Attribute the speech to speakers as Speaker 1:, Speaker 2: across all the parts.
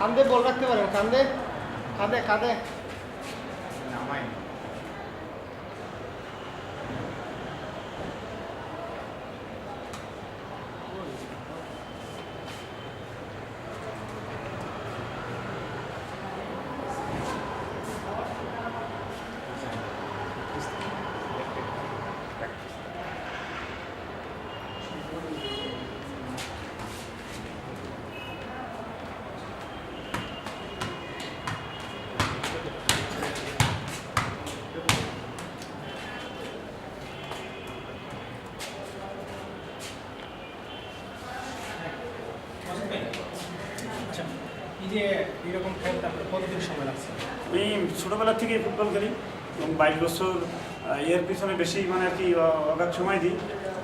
Speaker 1: কাঁধে বল রাখতে পারেন, কাঁধে কাঁধে কাঁধে নামাই।
Speaker 2: আমি ছোটোবেলা থেকে ফুটবল খেলি এবং 22 বছর এর পিছনে বেশি মানে আর কি অগাধ সময় দিই।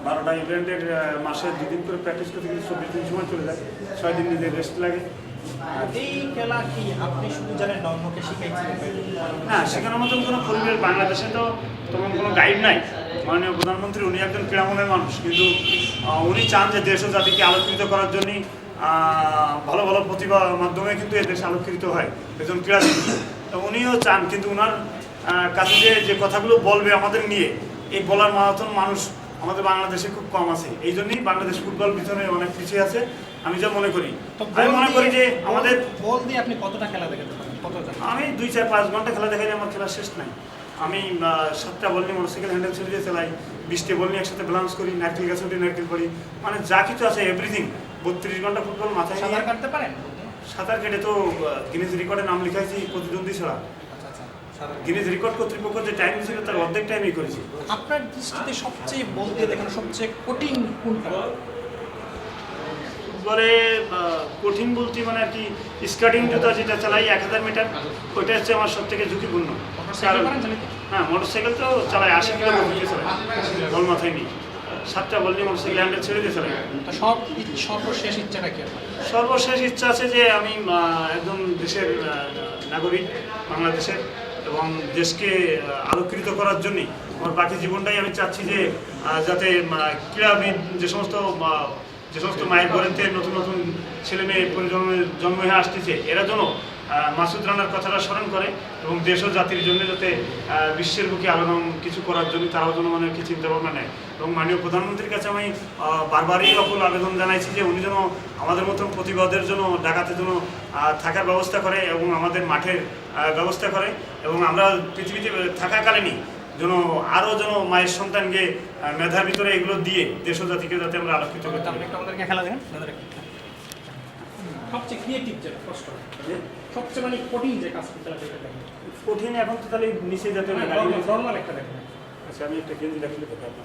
Speaker 2: 12টা ইভেন্টের মাসে 2 দিন করে প্র্যাকটিস করতে গেলে 24 দিন সময় চলে যায়, 6 দিন নিজের রেস্ট লাগে।
Speaker 3: এই খেলা কি আপনি শুধু জানেন না অন্যকে শিখাইছিলেন?
Speaker 2: না, শেখানোর মতন কোনো পরিবেশ বাংলাদেশে তো তেমন কোনো গাইড নাই। মাননীয় প্রধানমন্ত্রী উনি একজন ক্রীড়ামনের মানুষ, কিন্তু উনি চান যে দেশ ও জাতিকে আলোকিত করার জন্যই ভালো ভালো প্রতিভার মাধ্যমে কিন্তু এ দেশ আলোকিত হয় একজন ক্রীড়াবিদ। তো উনিও চান, কিন্তু ওনার কাছে যে কথাগুলো বলবে আমাদের নিয়ে, এই বলার মতন মানুষ আমাদের বাংলাদেশে খুব কম আছে। এই জন্যই বাংলাদেশ ফুটবল পিছনে অনেক পিছিয়ে আছে আমি যা মনে করি। আমি মনে করি যে আমাদের
Speaker 3: বল দিয়ে আপনি কতটা খেলা দেখাতে পারেন?
Speaker 2: আমি 2-4-5 ঘন্টা খেলা দেখাইলে আমার খেলা শেষ নাই। আমি 7টা বল নিয়ে মোটরসাইকেল হ্যান্ডেল ছেড়ে দিয়ে চালাই, 20টা বল নিয়ে একসাথে ব্যালেন্স করি, নারকেল গাছে উঠে নারকেল পড়ি, মানে যা কিছু আছে এভরিথিং। 32 ঘন্টা ফুটবল মাথায় নিয়ে।
Speaker 3: সাঁতার কাটতে পারেন?
Speaker 2: সাঁতার কেটে তো গিনেস রেকর্ডে নাম লিখাইছি প্রতিদ্বন্দ্বী ছাড়া। গিনেস রেকর্ড কর্তৃপক্ষ যে টাইম ছিল তার অর্ধেক টাইমই করেছি।
Speaker 3: আপনার দৃষ্টিতে সবচেয়ে বলতে দেখেন সবচেয়ে কঠিন কোনটা?
Speaker 2: ফুটবলে কঠিন বলতে মানে আর কি স্কার্টিং জুতা যেটা চালাই 1000 মিটার, ওইটা হচ্ছে আমার সব থেকে ঝুঁকিপূর্ণ। হ্যাঁ, মোটরসাইকেল তো চালাই 80 কিলোমিটার চালাই, বল মাথায় নিই। 7টা বল নিয়ে মোটরসাইকেল হ্যান্ডেল ছেড়ে দিয়ে চালাই।
Speaker 3: সর্বশেষ ইচ্ছাটা কি?
Speaker 2: সর্বশেষ ইচ্ছা আছে যে আমি একজন দেশের নাগরিক বাংলাদেশের, এবং দেশকে আলোকিত করার জন্যই আমার বাকি জীবনটাই আমি চাচ্ছি যে যাতে ক্রীড়াবিদ যে সমস্ত মায়ের ঘরেতে নতুন নতুন ছেলে মেয়ে জন্ম হয়ে আসতেছে, এরা যেন মাসুদ রানার কথাটা স্মরণ করে এবং দেশ ও জাতির জন্য যাতে বিশ্বের বুকে আলোড়ন কিছু করার জন্য তারাও যেন মানে কি চিন্তা ভাবনা নেয়। এবং মাননীয় প্রধানমন্ত্রীর কাছে আমি বারবারই অকুল আবেদন জানাইছি যে উনি যেন আমাদের মতন প্রতিবাদের জন্য ঢাকাতে যেন থাকার ব্যবস্থা করে এবং আমাদের মাঠের ব্যবস্থা করে, এবং আমরা পৃথিবীতে থাকাকালীনই যেন আরও যেন মায়ের সন্তানকে মেধার ভিতরে এগুলো দিয়ে দেশ ও জাতিকে যাতে আমরা আলোকিত করতে পারি।
Speaker 3: আমাদেরকে খেলা দেখেন, সবচেয়ে ক্রিয়েটিভ যেটা কষ্ট, সবচেয়ে মানে কঠিন যে কাজ করতে লাগে
Speaker 2: কঠিন এখন তো তাহলে নিচে যাতে না
Speaker 3: নর্মাল একটা দেখেন।
Speaker 2: আচ্ছা, আমি একটা গেঞ্জি রাখলে কথা
Speaker 4: না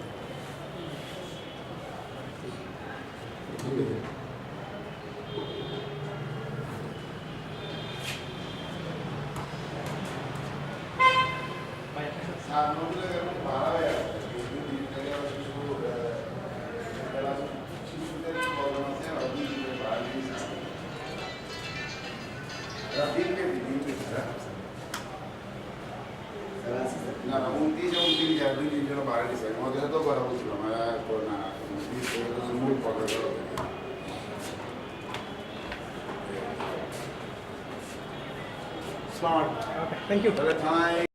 Speaker 4: 29 আর 2 দিন জন্য বাইরে দিছে আমাদের তো করা হচ্ছিল না মূল কথা
Speaker 2: স্মার্ট।
Speaker 3: Thank you.